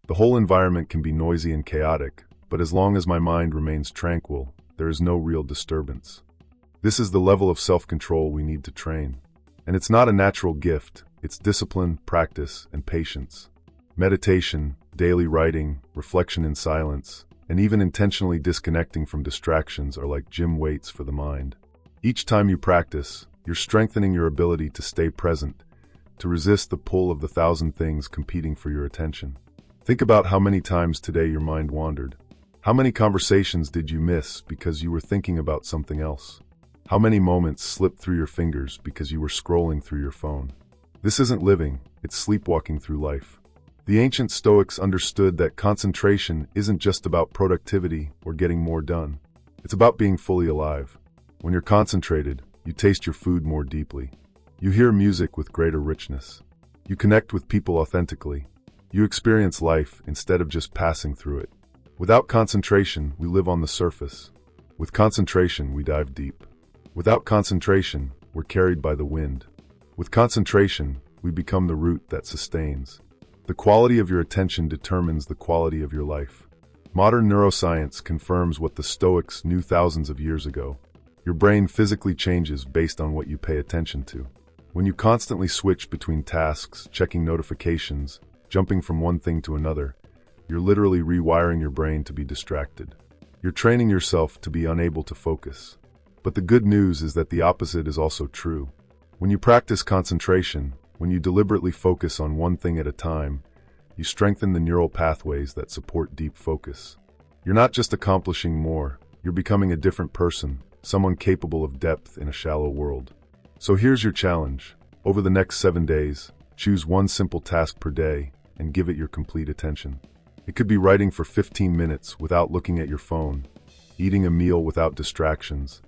The whole environment can be noisy and chaotic, but as long as my mind remains tranquil, there is no real disturbance. This is the level of self-control we need to train. And it's not a natural gift, it's discipline, practice, and patience. Meditation, daily writing, reflection in silence, and even intentionally disconnecting from distractions are like gym weights for the mind. Each time you practice, you're strengthening your ability to stay present, to resist the pull of the thousand things competing for your attention. Think about how many times today your mind wandered. How many conversations did you miss because you were thinking about something else? How many moments slipped through your fingers because you were scrolling through your phone? This isn't living, it's sleepwalking through life. The ancient Stoics understood that concentration isn't just about productivity or getting more done. It's about being fully alive. When you're concentrated, you taste your food more deeply. You hear music with greater richness. You connect with people authentically. You experience life instead of just passing through it. Without concentration, we live on the surface. With concentration, we dive deep. Without concentration, we're carried by the wind. With concentration, we become the root that sustains. The quality of your attention determines the quality of your life. Modern neuroscience confirms what the Stoics knew thousands of years ago. Your brain physically changes based on what you pay attention to. When you constantly switch between tasks, checking notifications, jumping from one thing to another, you're literally rewiring your brain to be distracted. You're training yourself to be unable to focus. But the good news is that the opposite is also true. When you practice concentration, when you deliberately focus on one thing at a time, you strengthen the neural pathways that support deep focus. You're not just accomplishing more, you're becoming a different person, someone capable of depth in a shallow world. So here's your challenge. Over the next 7 days, choose one simple task per day and give it your complete attention. It could be writing for 15 minutes without looking at your phone, eating a meal without distractions,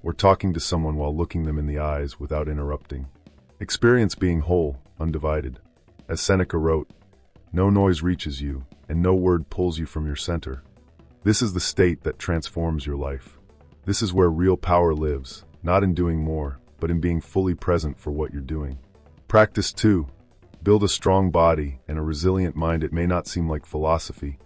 or talking to someone while looking them in the eyes without interrupting. Experience being whole, undivided. As Seneca wrote, "No noise reaches you, and no word pulls you from your center." This is the state that transforms your life. This is where real power lives, not in doing more, but in being fully present for what you're doing. Practice 2. Build a strong body and a resilient mind. It may not seem like philosophy,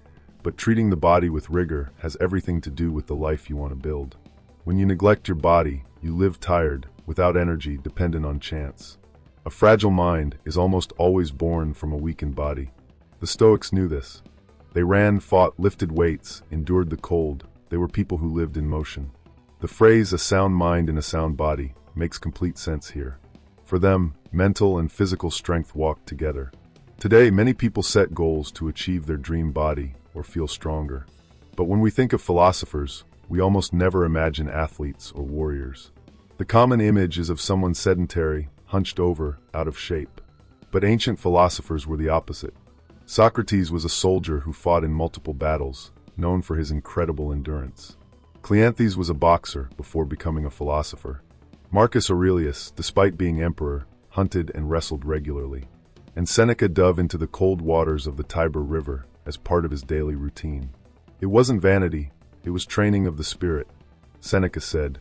but treating the body with rigor has everything to do with the life you want to build. When you neglect your body, you live tired, without energy, dependent on chance. A fragile mind is almost always born from a weakened body. The Stoics knew this. They ran, fought, lifted weights, endured the cold. They were people who lived in motion. The phrase, "a sound mind in a sound body," makes complete sense here. For them, mental and physical strength walked together. Today, many people set goals to achieve their dream body or feel stronger. But when we think of philosophers, we almost never imagine athletes or warriors. The common image is of someone sedentary, hunched over, out of shape. But ancient philosophers were the opposite. Socrates was a soldier who fought in multiple battles, known for his incredible endurance. Cleanthes was a boxer before becoming a philosopher. Marcus Aurelius, despite being emperor, hunted and wrestled regularly. And Seneca dove into the cold waters of the Tiber River as part of his daily routine. It wasn't vanity, it was training of the spirit. Seneca said,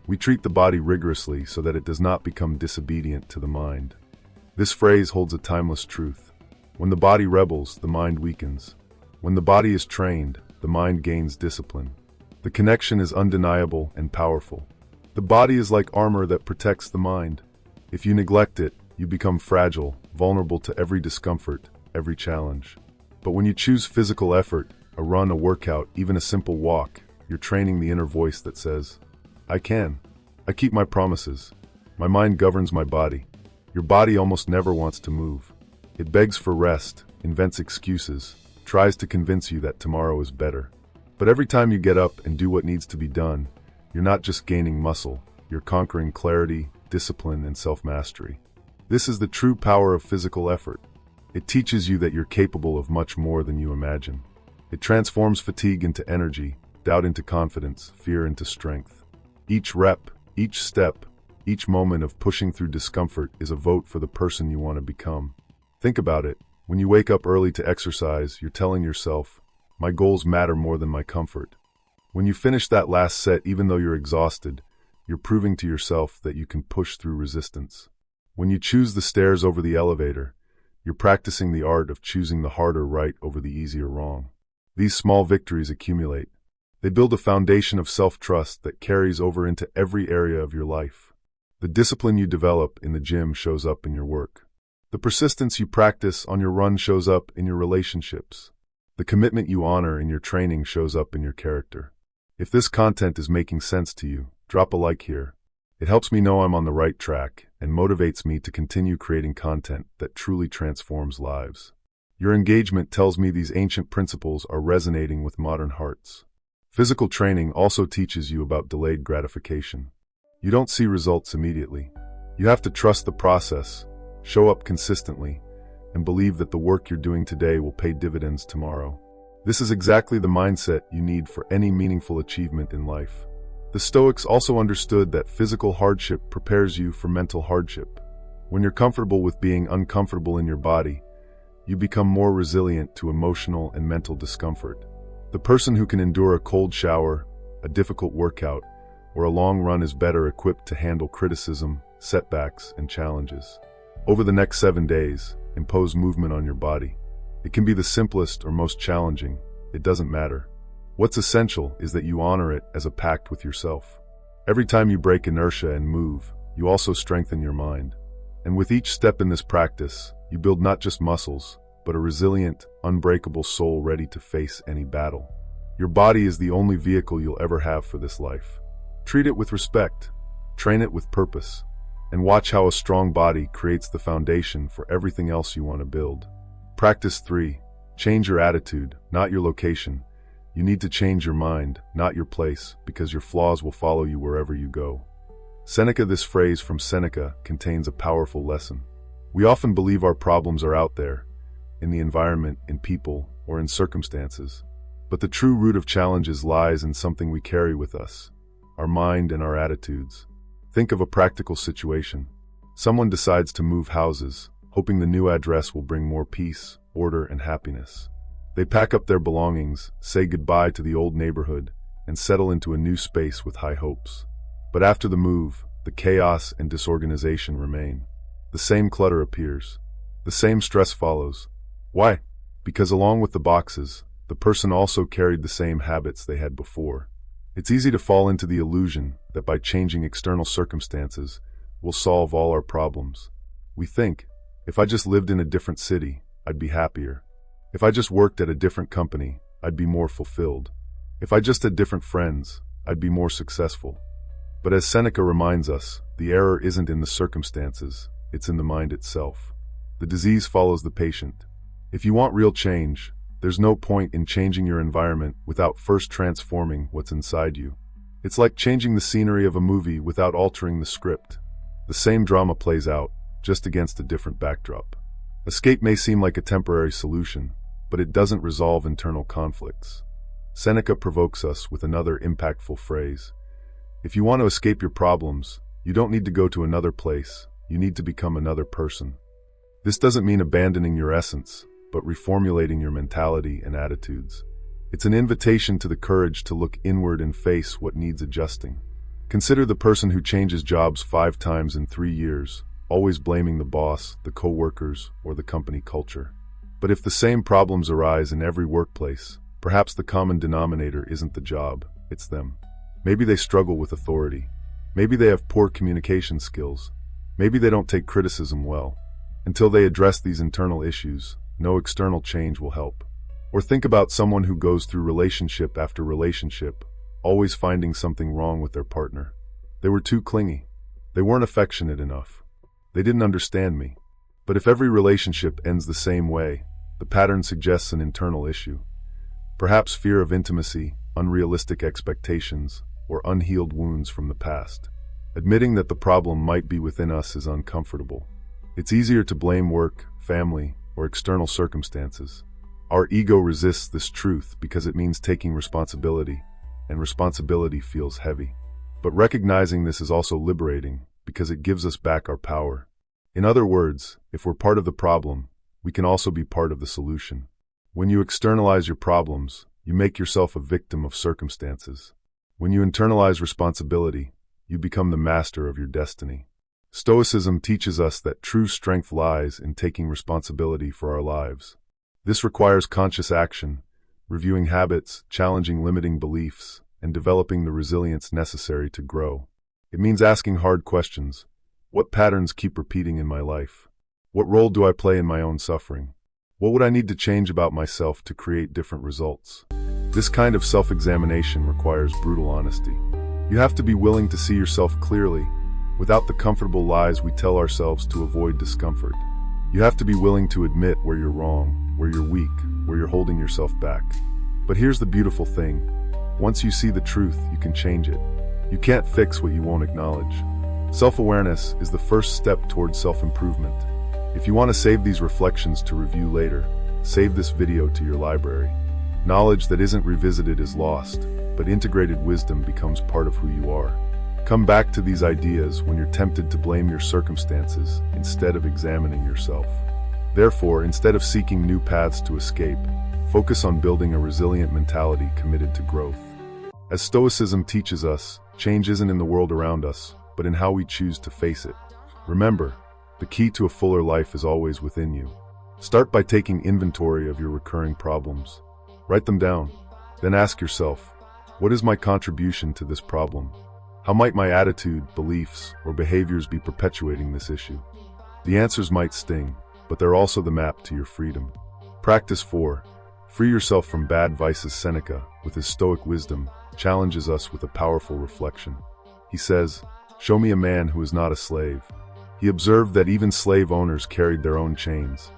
"We treat the body rigorously so that it does not become disobedient to the mind." This phrase holds a timeless truth. When the body rebels, the mind weakens. When the body is trained, the mind gains discipline. The connection is undeniable and powerful. The body is like armor that protects the mind. If you neglect it, you become fragile, vulnerable to every discomfort, every challenge. But when you choose physical effort, a run, a workout, even a simple walk, you're training the inner voice that says, "I can. I keep my promises. My mind governs my body." Your body almost never wants to move. It begs for rest, invents excuses, tries to convince you that tomorrow is better. But every time you get up and do what needs to be done, you're not just gaining muscle, you're conquering clarity, discipline, and self-mastery. This is the true power of physical effort. It teaches you that you're capable of much more than you imagine. It transforms fatigue into energy, doubt into confidence, fear into strength. Each rep, each step, each moment of pushing through discomfort is a vote for the person you want to become. Think about it. When you wake up early to exercise, you're telling yourself, "My goals matter more than my comfort." When you finish that last set, even though you're exhausted, you're proving to yourself that you can push through resistance. When you choose the stairs over the elevator, You're practicing the art of choosing the harder right over the easier wrong. These small victories accumulate. They build a foundation of self-trust that carries over into every area of your life. The discipline you develop in the gym shows up in your work. The persistence you practice on your run shows up in your relationships. The commitment you honor in your training shows up in your character. If this content is making sense to you, drop a like here. It helps me know I'm on the right track and motivates me to continue creating content that truly transforms lives. Your engagement tells me these ancient principles are resonating with modern hearts. Physical training also teaches you about delayed gratification. You don't see results immediately. You have to trust the process, show up consistently, and believe that the work you're doing today will pay dividends tomorrow. This is exactly the mindset you need for any meaningful achievement in life. The Stoics also understood that physical hardship prepares you for mental hardship. When you're comfortable with being uncomfortable in your body, you become more resilient to emotional and mental discomfort. The person who can endure a cold shower, a difficult workout, or a long run is better equipped to handle criticism, setbacks, and challenges. Over the next 7 days, impose movement on your body. It can be the simplest or most challenging. It doesn't matter. What's essential is that you honor it as a pact with yourself. Every time you break inertia and move, you also strengthen your mind. And with each step in this practice, you build not just muscles, but a resilient, unbreakable soul ready to face any battle. Your body is the only vehicle you'll ever have for this life. Treat it with respect, train it with purpose, and watch how a strong body creates the foundation for everything else you want to build. Practice 3. Change your attitude, not your location. You need to change your mind, not your place, because your flaws will follow you wherever you go. Seneca. This phrase from Seneca contains a powerful lesson. We often believe our problems are out there, in the environment, in people, or in circumstances. But the true root of challenges lies in something we carry with us, our mind and our attitudes. Think of a practical situation. Someone decides to move houses, hoping the new address will bring more peace, order, and happiness. They pack up their belongings, say goodbye to the old neighborhood, and settle into a new space with high hopes. But after the move, the chaos and disorganization remain. The same clutter appears. The same stress follows. Why? Because along with the boxes, the person also carried the same habits they had before. It's easy to fall into the illusion that by changing external circumstances, we'll solve all our problems. We think, if I just lived in a different city, I'd be happier. If I just worked at a different company, I'd be more fulfilled. If I just had different friends, I'd be more successful. But as Seneca reminds us, the error isn't in the circumstances, it's in the mind itself. The disease follows the patient. If you want real change, there's no point in changing your environment without first transforming what's inside you. It's like changing the scenery of a movie without altering the script. The same drama plays out, just against a different backdrop. Escape may seem like a temporary solution, but it doesn't resolve internal conflicts. Seneca provokes us with another impactful phrase. If you want to escape your problems, you don't need to go to another place, you need to become another person. This doesn't mean abandoning your essence, but reformulating your mentality and attitudes. It's an invitation to the courage to look inward and face what needs adjusting. Consider the person who changes jobs 5 times in 3 years, always blaming the boss, the co-workers, or the company culture. But if the same problems arise in every workplace, perhaps the common denominator isn't the job, it's them. Maybe they struggle with authority. Maybe they have poor communication skills. Maybe they don't take criticism well. Until they address these internal issues, no external change will help. Or think about someone who goes through relationship after relationship, always finding something wrong with their partner. They were too clingy. They weren't affectionate enough. They didn't understand me. But if every relationship ends the same way, the pattern suggests an internal issue. Perhaps fear of intimacy, unrealistic expectations, or unhealed wounds from the past. Admitting that the problem might be within us is uncomfortable. It's easier to blame work, family, or external circumstances. Our ego resists this truth because it means taking responsibility, and responsibility feels heavy. But recognizing this is also liberating because it gives us back our power. In other words, if we're part of the problem, we can also be part of the solution. When you externalize your problems, you make yourself a victim of circumstances. When you internalize responsibility, you become the master of your destiny. Stoicism teaches us that true strength lies in taking responsibility for our lives. This requires conscious action, reviewing habits, challenging limiting beliefs, and developing the resilience necessary to grow. It means asking hard questions. What patterns keep repeating in my life? What role do I play in my own suffering? What would I need to change about myself to create different results? This kind of self-examination requires brutal honesty. You have to be willing to see yourself clearly, without the comfortable lies we tell ourselves to avoid discomfort. You have to be willing to admit where you're wrong, where you're weak, where you're holding yourself back. But here's the beautiful thing. Once you see the truth, you can change it. You can't fix what you won't acknowledge. Self-awareness is the first step towards self-improvement. If you want to save these reflections to review later, save this video to your library. Knowledge that isn't revisited is lost, but integrated wisdom becomes part of who you are. Come back to these ideas when you're tempted to blame your circumstances instead of examining yourself. Therefore, instead of seeking new paths to escape, focus on building a resilient mentality committed to growth. As Stoicism teaches us, change isn't in the world around us, but in how we choose to face it. Remember, the key to a fuller life is always within you. Start by taking inventory of your recurring problems. Write them down. Then ask yourself, what is my contribution to this problem? How might my attitude, beliefs, or behaviors be perpetuating this issue? The answers might sting, but they're also the map to your freedom. Practice 4. Free yourself from bad vices. Seneca, with his Stoic wisdom, challenges us with a powerful reflection. He says, "Show me a man who is not a slave." He observed that even slave owners carried their own chains,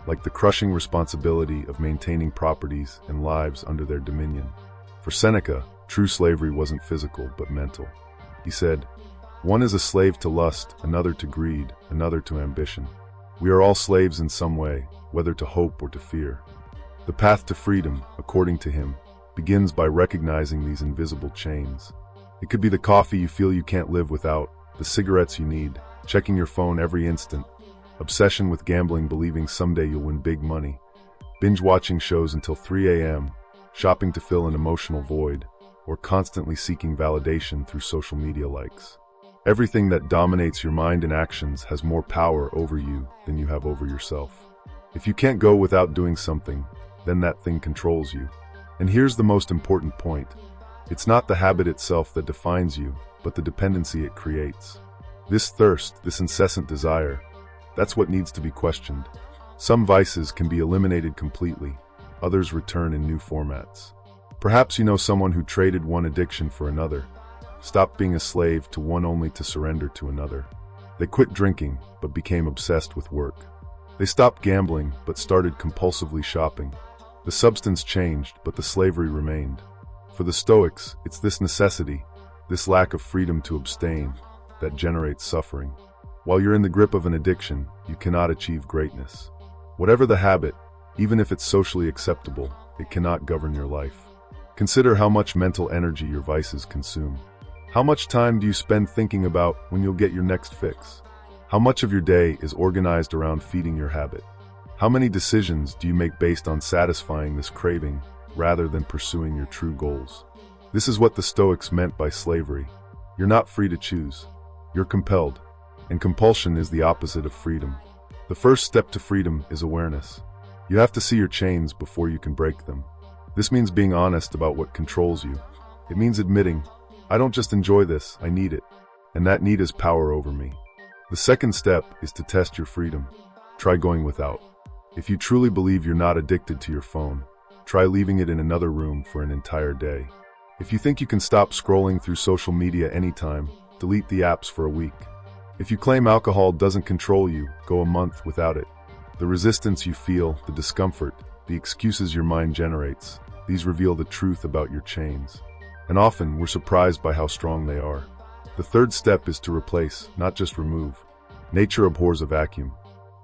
like the crushing responsibility of maintaining properties and lives under their dominion. For Seneca, true slavery wasn't physical but mental. He said, "One is a slave to lust, another to greed, another to ambition. We are all slaves in some way, whether to hope or to fear." The path to freedom, according to him, begins by recognizing these invisible chains. It could be the coffee you feel you can't live without, the cigarettes you need, checking your phone every instant, obsession with gambling, believing someday you'll win big money, binge-watching shows until 3 a.m., shopping to fill an emotional void, or constantly seeking validation through social media likes. Everything that dominates your mind and actions has more power over you than you have over yourself. If you can't go without doing something, then that thing controls you. And here's the most important point. It's not the habit itself that defines you, but the dependency it creates. This thirst, this incessant desire, that's what needs to be questioned. Some vices can be eliminated completely, others return in new formats. Perhaps you know someone who traded one addiction for another, stopped being a slave to one only to surrender to another. They quit drinking, but became obsessed with work. They stopped gambling, but started compulsively shopping. The substance changed, but the slavery remained. For the Stoics, it's this necessity, this lack of freedom to abstain, that generates suffering. While you're in the grip of an addiction, you cannot achieve greatness. Whatever the habit, even if it's socially acceptable, it cannot govern your life. Consider how much mental energy your vices consume. How much time do you spend thinking about when you'll get your next fix? How much of your day is organized around feeding your habit? How many decisions do you make based on satisfying this craving rather than pursuing your true goals? This is what the Stoics meant by slavery. You're not free to choose. You're compelled. And compulsion is the opposite of freedom. The first step to freedom is awareness. You have to see your chains before you can break them. This means being honest about what controls you. It means admitting, I don't just enjoy this, I need it. And that need has power over me. The second step is to test your freedom. Try going without. If you truly believe you're not addicted to your phone, try leaving it in another room for an entire day. If you think you can stop scrolling through social media anytime, delete the apps for a week. If you claim alcohol doesn't control you, go a month without it. The resistance you feel, the discomfort, the excuses your mind generates, these reveal the truth about your chains. And often, we're surprised by how strong they are. The third step is to replace, not just remove. Nature abhors a vacuum.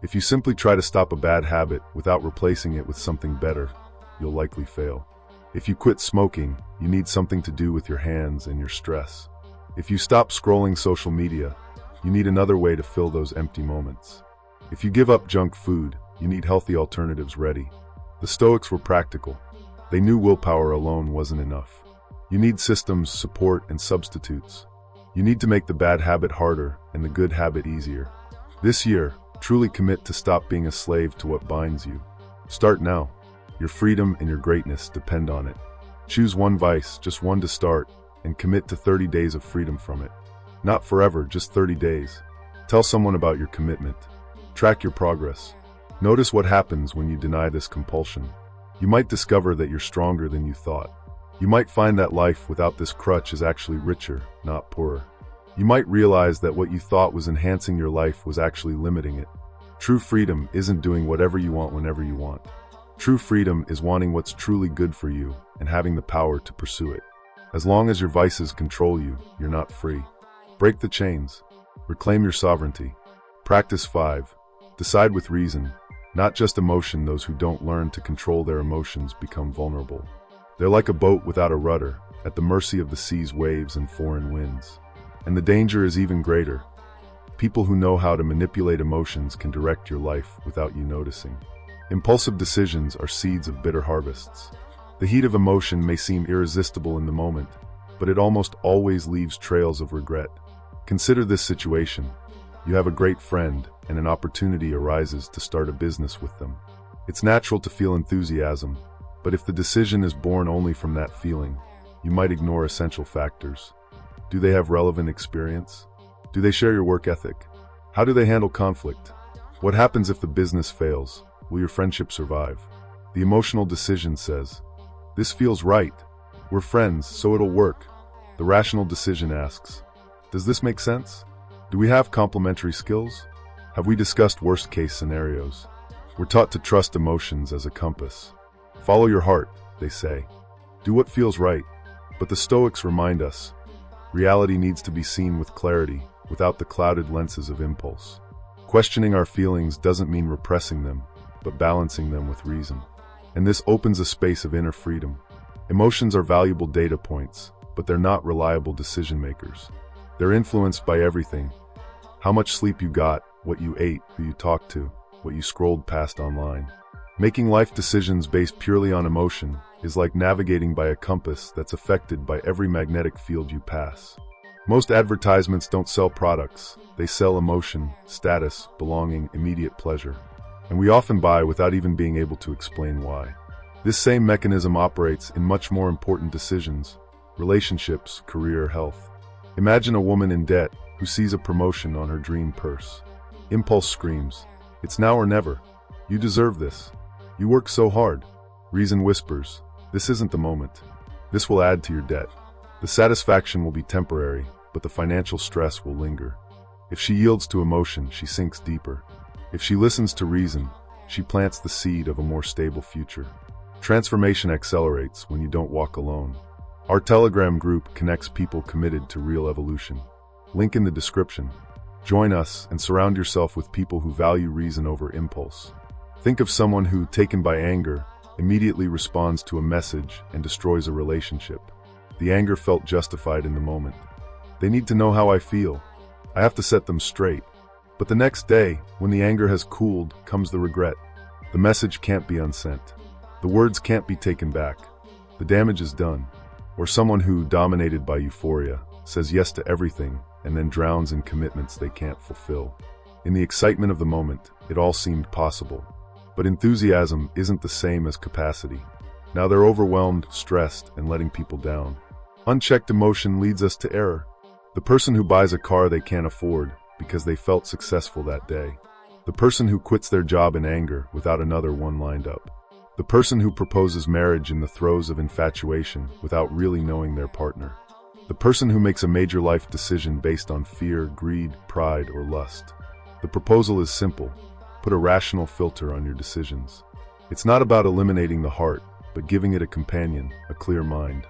If you simply try to stop a bad habit without replacing it with something better, you'll likely fail. If you quit smoking, you need something to do with your hands and your stress. If you stop scrolling social media, you need another way to fill those empty moments. If you give up junk food, you need healthy alternatives ready. The Stoics were practical. They knew willpower alone wasn't enough. You need systems, support, and substitutes. You need to make the bad habit harder and the good habit easier. This year, truly commit to stop being a slave to what binds you. Start now. Your freedom and your greatness depend on it. Choose one vice, just one to start, and commit to 30 days of freedom from it. Not forever, just 30 days. Tell someone about your commitment. Track your progress. Notice what happens when you deny this compulsion. You might discover that you're stronger than you thought. You might find that life without this crutch is actually richer, not poorer. You might realize that what you thought was enhancing your life was actually limiting it. True freedom isn't doing whatever you want whenever you want. True freedom is wanting what's truly good for you and having the power to pursue it. As long as your vices control you, you're not free. Break the chains. Reclaim your sovereignty. Practice 5. Decide with reason, not just emotion. Those who don't learn to control their emotions become vulnerable. They're like a boat without a rudder, at the mercy of the sea's waves and foreign winds. And the danger is even greater. People who know how to manipulate emotions can direct your life without you noticing. Impulsive decisions are seeds of bitter harvests. The heat of emotion may seem irresistible in the moment, but it almost always leaves trails of regret. Consider this situation. You have a great friend, and an opportunity arises to start a business with them. It's natural to feel enthusiasm, but if the decision is born only from that feeling, you might ignore essential factors. Do they have relevant experience? Do they share your work ethic? How do they handle conflict? What happens if the business fails? Will your friendship survive? The emotional decision says, "This feels right. We're friends, so it'll work." The rational decision asks, "Does this make sense? Do we have complementary skills? Have we discussed worst-case scenarios?" We're taught to trust emotions as a compass. Follow your heart, they say. Do what feels right. But the Stoics remind us, reality needs to be seen with clarity, without the clouded lenses of impulse. Questioning our feelings doesn't mean repressing them, but balancing them with reason. And this opens a space of inner freedom. Emotions are valuable data points, but they're not reliable decision makers. They're influenced by everything. How much sleep you got, what you ate, who you talked to, what you scrolled past online. Making life decisions based purely on emotion is like navigating by a compass that's affected by every magnetic field you pass. Most advertisements don't sell products. They sell emotion, status, belonging, immediate pleasure. And we often buy without even being able to explain why. This same mechanism operates in much more important decisions: relationships, career, health. Imagine a woman in debt who sees a promotion on her dream purse. Impulse screams, "It's now or never. You deserve this. You work so hard." Reason whispers, "This isn't the moment. This will add to your debt." The satisfaction will be temporary, but the financial stress will linger. If she yields to emotion, she sinks deeper. If she listens to reason, she plants the seed of a more stable future. Transformation accelerates when you don't walk alone. Our Telegram group connects people committed to real evolution. Link in the description. Join us and surround yourself with people who value reason over impulse. Think of someone who, taken by anger, immediately responds to a message and destroys a relationship. The anger felt justified in the moment. They need to know how I feel. I have to set them straight. But the next day, when the anger has cooled, comes the regret. The message can't be unsent. The words can't be taken back. The damage is done. Or someone who, dominated by euphoria, says yes to everything and then drowns in commitments they can't fulfill. In the excitement of the moment, it all seemed possible. But enthusiasm isn't the same as capacity. Now they're overwhelmed, stressed, and letting people down. Unchecked emotion leads us to error. The person who buys a car they can't afford because they felt successful that day. The person who quits their job in anger without another one lined up. The person who proposes marriage in the throes of infatuation without really knowing their partner. The person who makes a major life decision based on fear, greed, pride, or lust. The proposal is simple. Put a rational filter on your decisions. It's not about eliminating the heart, but giving it a companion, a clear mind.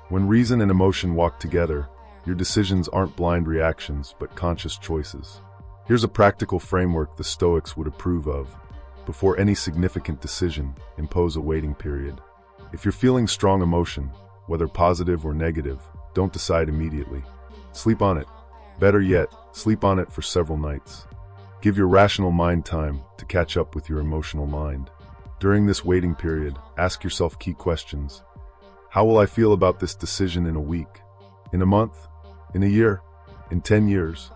When reason and emotion walk together, your decisions aren't blind reactions, but conscious choices. Here's a practical framework the Stoics would approve of. Before any significant decision, impose a waiting period. If you're feeling strong emotion, whether positive or negative, don't decide immediately. Sleep on it. Better yet, sleep on it for several nights. Give your rational mind time to catch up with your emotional mind. During this waiting period, ask yourself key questions. How will I feel about this decision in a week? In a month? In a year? In 10 years?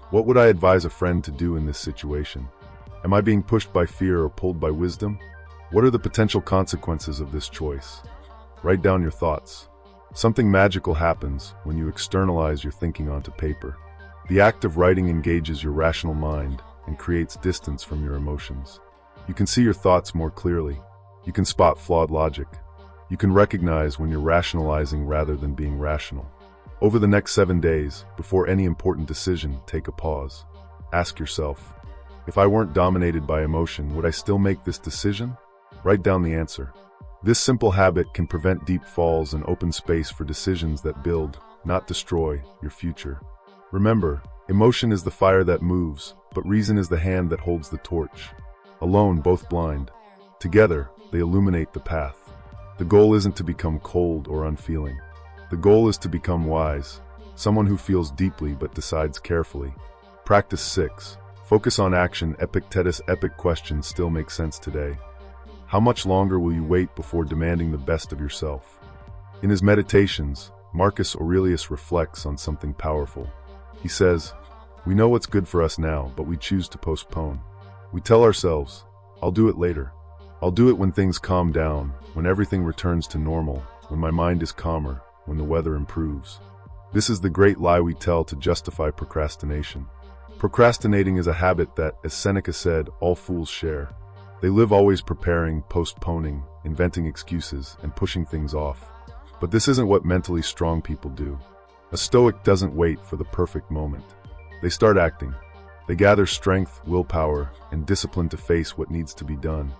What would I advise a friend to do in this situation? Am I being pushed by fear or pulled by wisdom? What are the potential consequences of this choice? Write down your thoughts. Something magical happens when you externalize your thinking onto paper. The act of writing engages your rational mind and creates distance from your emotions. You can see your thoughts more clearly. You can spot flawed logic. You can recognize when you're rationalizing rather than being rational. Over the next 7 days, before any important decision, take a pause. Ask yourself, if I weren't dominated by emotion, would I still make this decision? Write down the answer. This simple habit can prevent deep falls and open space for decisions that build, not destroy, your future. Remember, emotion is the fire that moves, but reason is the hand that holds the torch. Alone, both blind. Together, they illuminate the path. The goal isn't to become cold or unfeeling. The goal is to become wise, someone who feels deeply but decides carefully. Practice 6. Focus on action. Epictetus' epic question still makes sense today. How much longer will you wait before demanding the best of yourself? In his meditations, Marcus Aurelius reflects on something powerful. He says, "We know what's good for us now, but we choose to postpone. We tell ourselves, I'll do it later. I'll do it when things calm down, when everything returns to normal, when my mind is calmer, when the weather improves." This is the great lie we tell to justify procrastination. Procrastinating is a habit that, as Seneca said, all fools share. They live always preparing, postponing, inventing excuses, and pushing things off. But this isn't what mentally strong people do. A Stoic doesn't wait for the perfect moment. They start acting. They gather strength, willpower, and discipline to face what needs to be done,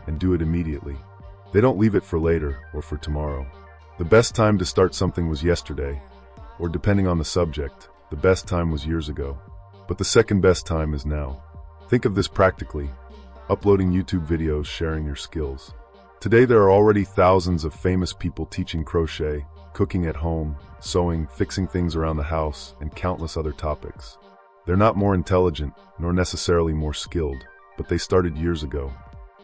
and do it immediately. They don't leave it for later or for tomorrow. The best time to start something was yesterday, or depending on the subject, the best time was years ago. But the second best time is now. Think of this practically. Uploading YouTube videos, sharing your skills. Today there are already thousands of famous people teaching crochet, cooking at home, sewing, fixing things around the house, and countless other topics. They're not more intelligent, nor necessarily more skilled, but they started years ago.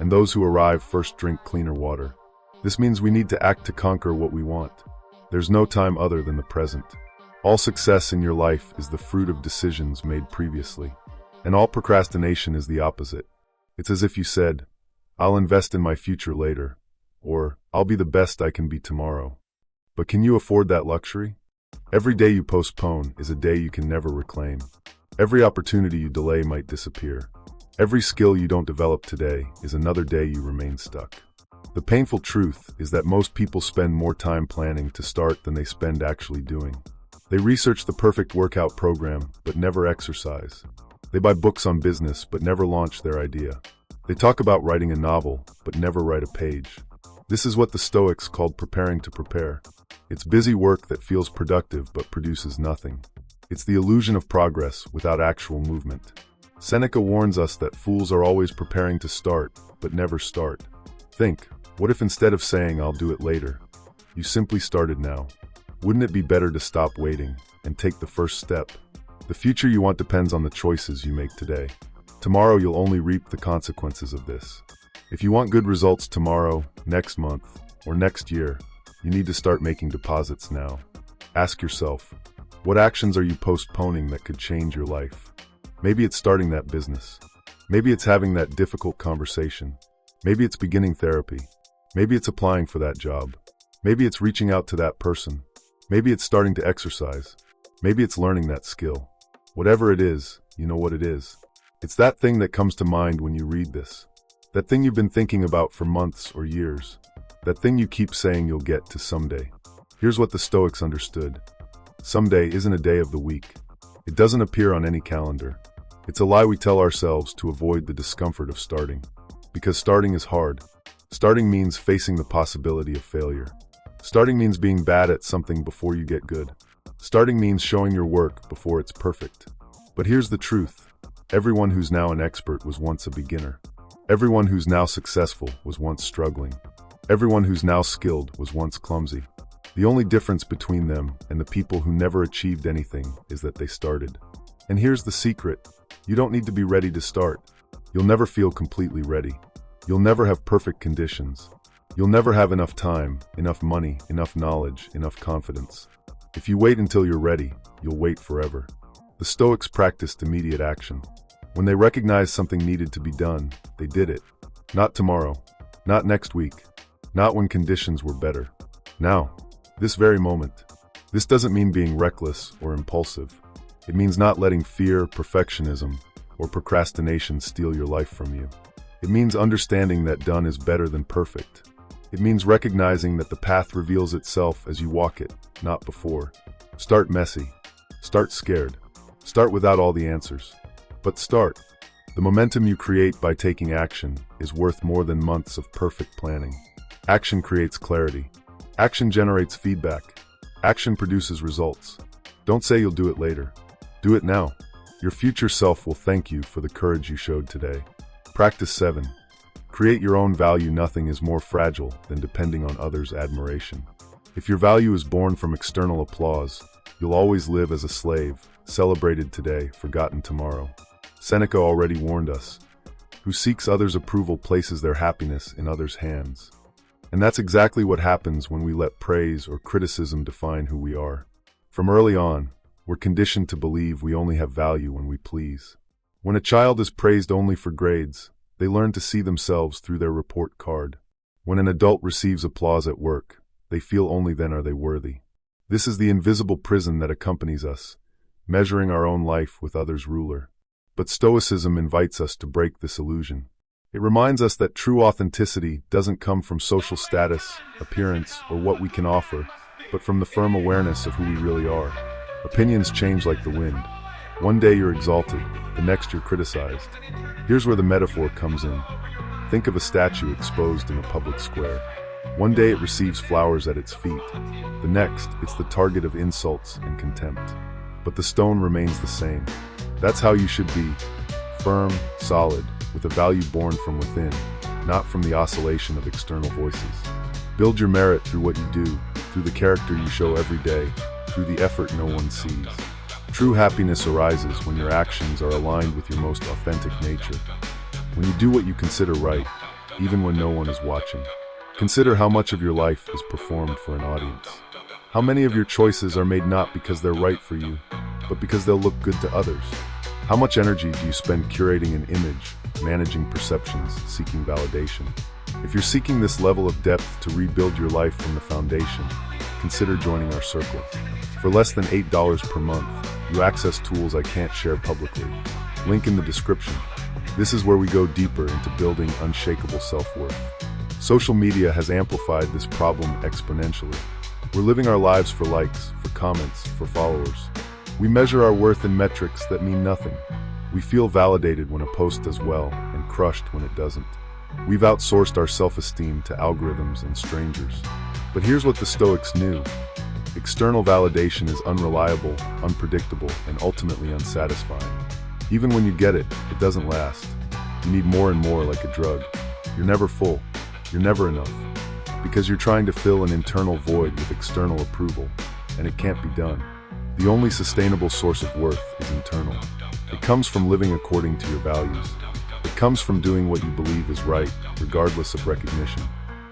And those who arrive first drink cleaner water. This means we need to act to conquer what we want. There's no time other than the present. All success in your life is the fruit of decisions made previously. And all procrastination is the opposite. It's as if you said, I'll invest in my future later, or I'll be the best I can be tomorrow. But can you afford that luxury? Every day you postpone is a day you can never reclaim. Every opportunity you delay might disappear. Every skill you don't develop today is another day you remain stuck. The painful truth is that most people spend more time planning to start than they spend actually doing. They research the perfect workout program, but never exercise. They buy books on business, but never launch their idea. They talk about writing a novel, but never write a page. This is what the Stoics called preparing to prepare. It's busy work that feels productive but produces nothing. It's the illusion of progress without actual movement. Seneca warns us that fools are always preparing to start, but never start. Think, what if instead of saying I'll do it later, you simply started now? Wouldn't it be better to stop waiting and take the first step? The future you want depends on the choices you make today. Tomorrow you'll only reap the consequences of this. If you want good results tomorrow, next month, or next year, you need to start making deposits now. Ask yourself, what actions are you postponing that could change your life? Maybe it's starting that business. Maybe it's having that difficult conversation. Maybe it's beginning therapy. Maybe it's applying for that job. Maybe it's reaching out to that person. Maybe it's starting to exercise. Maybe it's learning that skill. Whatever it is, you know what it is. It's that thing that comes to mind when you read this. That thing you've been thinking about for months or years. That thing you keep saying you'll get to someday. Here's what the Stoics understood. Someday isn't a day of the week. It doesn't appear on any calendar. It's a lie we tell ourselves to avoid the discomfort of starting. Because starting is hard. Starting means facing the possibility of failure. Starting means being bad at something before you get good. Starting means showing your work before it's perfect. But here's the truth. Everyone who's now an expert was once a beginner. Everyone who's now successful was once struggling. Everyone who's now skilled was once clumsy. The only difference between them and the people who never achieved anything is that they started. And here's the secret. You don't need to be ready to start. You'll never feel completely ready. You'll never have perfect conditions. You'll never have enough time, enough money, enough knowledge, enough confidence. If you wait until you're ready, you'll wait forever. The Stoics practiced immediate action. When they recognized something needed to be done, they did it. Not tomorrow, not next week, not when conditions were better. Now, this very moment. This doesn't mean being reckless or impulsive. It means not letting fear, perfectionism, or procrastination steal your life from you. It means understanding that done is better than perfect. It means recognizing that the path reveals itself as you walk it, not before. Start messy. Start scared. Start without all the answers. But start. The momentum you create by taking action is worth more than months of perfect planning. Action creates clarity. Action generates feedback. Action produces results. Don't say you'll do it later. Do it now. Your future self will thank you for the courage you showed today. Practice 7. Create your own value. Nothing is more fragile than depending on others' admiration. If your value is born from external applause, you'll always live as a slave, celebrated today, forgotten tomorrow. Seneca already warned us. Who seeks others' approval places their happiness in others' hands. And that's exactly what happens when we let praise or criticism define who we are. From early on, we're conditioned to believe we only have value when we please. When a child is praised only for grades, they learn to see themselves through their report card. When an adult receives applause at work, they feel only then are they worthy. This is the invisible prison that accompanies us, measuring our own life with others' ruler. But Stoicism invites us to break this illusion. It reminds us that true authenticity doesn't come from social status, appearance, or what we can offer, but from the firm awareness of who we really are. Opinions change like the wind. One day you're exalted, the next you're criticized. Here's where the metaphor comes in. Think of a statue exposed in a public square. One day it receives flowers at its feet. The next, it's the target of insults and contempt. But the stone remains the same. That's how you should be. Firm, solid, with a value born from within, not from the oscillation of external voices. Build your merit through what you do, through the character you show every day, through the effort no one sees. True happiness arises when your actions are aligned with your most authentic nature. When you do what you consider right, even when no one is watching. Consider how much of your life is performed for an audience. How many of your choices are made not because they're right for you, but because they'll look good to others? How much energy do you spend curating an image, managing perceptions, seeking validation? If you're seeking this level of depth to rebuild your life from the foundation, consider joining our circle. For less than $8 per month, you access tools I can't share publicly. Link in the description. This is where we go deeper into building unshakable self-worth. Social media has amplified this problem exponentially. We're living our lives for likes, for comments, for followers. We measure our worth in metrics that mean nothing. We feel validated when a post does well and crushed when it doesn't. We've outsourced our self-esteem to algorithms and strangers. But here's what the Stoics knew. External validation is unreliable, unpredictable, and ultimately unsatisfying. Even when you get it, it doesn't last. You need more and more, like a drug. You're never full. You're never enough. Because you're trying to fill an internal void with external approval, and it can't be done. The only sustainable source of worth is internal. It comes from living according to your values. It comes from doing what you believe is right, regardless of recognition.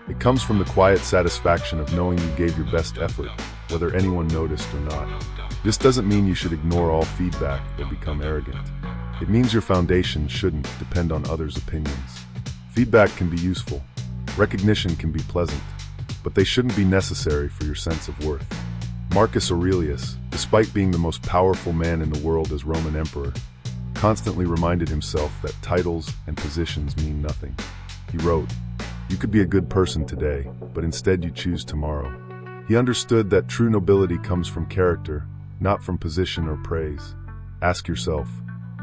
It comes from the quiet satisfaction of knowing you gave your best effort, whether anyone noticed or not. This doesn't mean you should ignore all feedback or become arrogant. It means your foundation shouldn't depend on others' opinions. Feedback can be useful. Recognition can be pleasant. But they shouldn't be necessary for your sense of worth. Marcus Aurelius, despite being the most powerful man in the world as Roman emperor, constantly reminded himself that titles and positions mean nothing. He wrote, "You could be a good person today, but instead you choose tomorrow." He understood that true nobility comes from character, not from position or praise. Ask yourself,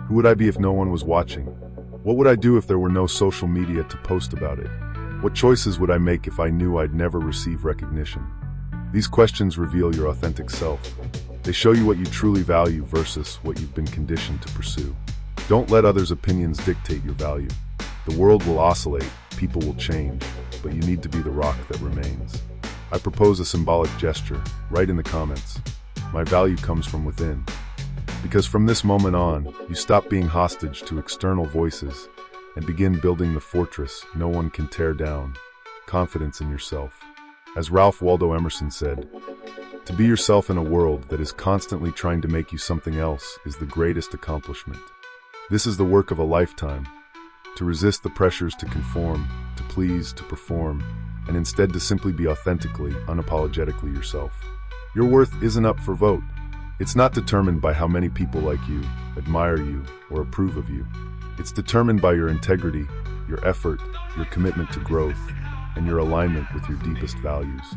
who would I be if no one was watching? What would I do if there were no social media to post about it? What choices would I make if I knew I'd never receive recognition? These questions reveal your authentic self. They show you what you truly value versus what you've been conditioned to pursue. Don't let others' opinions dictate your value. The world will oscillate, people will change, but you need to be the rock that remains. I propose a symbolic gesture. Write in the comments, "My value comes from within." Because from this moment on, you stop being hostage to external voices and begin building the fortress no one can tear down, confidence in yourself. As Ralph Waldo Emerson said, To be yourself in a world that is constantly trying to make you something else is the greatest accomplishment. This is the work of a lifetime. To resist the pressures to conform, to please, to perform, and instead to simply be authentically, unapologetically yourself. Your worth isn't up for vote. It's not determined by how many people like you, admire you, or approve of you. It's determined by your integrity, your effort, your commitment to growth, and your alignment with your deepest values.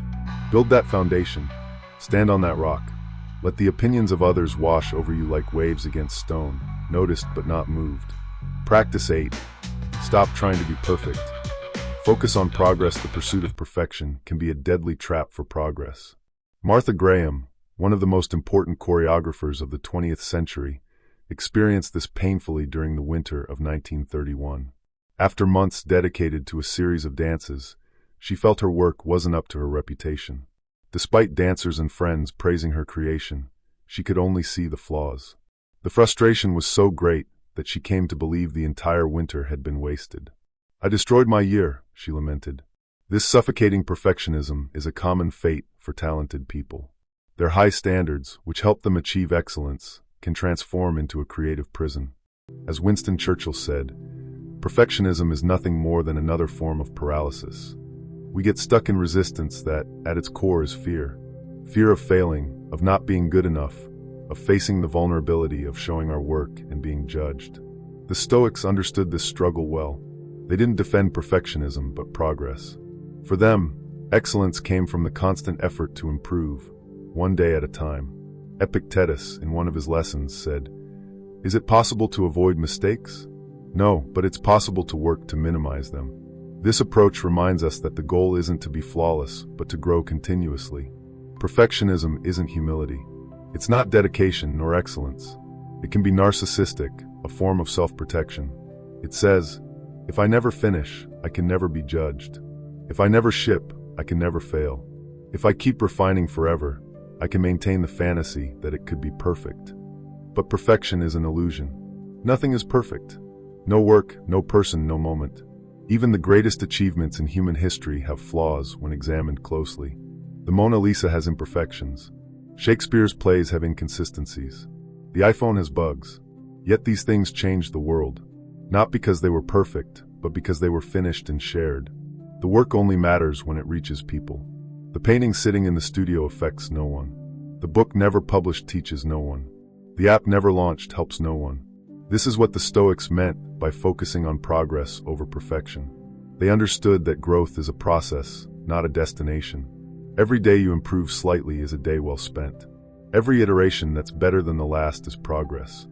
Build that foundation. Stand on that rock. Let the opinions of others wash over you like waves against stone, noticed but not moved. Practice 8. Stop trying to be perfect. Focus on progress. The pursuit of perfection can be a deadly trap for progress. Martha Graham, one of the most important choreographers of the 20th century, experienced this painfully during the winter of 1931. After months dedicated to a series of dances, she felt her work wasn't up to her reputation. Despite dancers and friends praising her creation, she could only see the flaws. The frustration was so great that she came to believe the entire winter had been wasted. "I destroyed my year," she lamented. This suffocating perfectionism is a common fate for talented people. Their high standards, which help them achieve excellence, can transform into a creative prison. As Winston Churchill said, perfectionism is nothing more than another form of paralysis. We get stuck in resistance that, at its core, is fear. Fear of failing, of not being good enough, of facing the vulnerability of showing our work and being judged. The Stoics understood this struggle well. They didn't defend perfectionism, but progress. For them, excellence came from the constant effort to improve, one day at a time. Epictetus, in one of his lessons, said, "Is it possible to avoid mistakes? No, but it's possible to work to minimize them." This approach reminds us that the goal isn't to be flawless, but to grow continuously. Perfectionism isn't humility. It's not dedication nor excellence. It can be narcissistic, a form of self-protection. It says, if I never finish, I can never be judged. If I never ship, I can never fail. If I keep refining forever, I can maintain the fantasy that it could be perfect. But perfection is an illusion. Nothing is perfect. No work, no person, no moment. Even the greatest achievements in human history have flaws when examined closely. The Mona Lisa has imperfections. Shakespeare's plays have inconsistencies. The iPhone has bugs. Yet these things changed the world. Not because they were perfect, but because they were finished and shared. The work only matters when it reaches people. The painting sitting in the studio affects no one. The book never published teaches no one. The app never launched helps no one. This is what the Stoics meant by focusing on progress over perfection. They understood that growth is a process, not a destination. Every day you improve slightly is a day well spent. Every iteration that's better than the last is progress.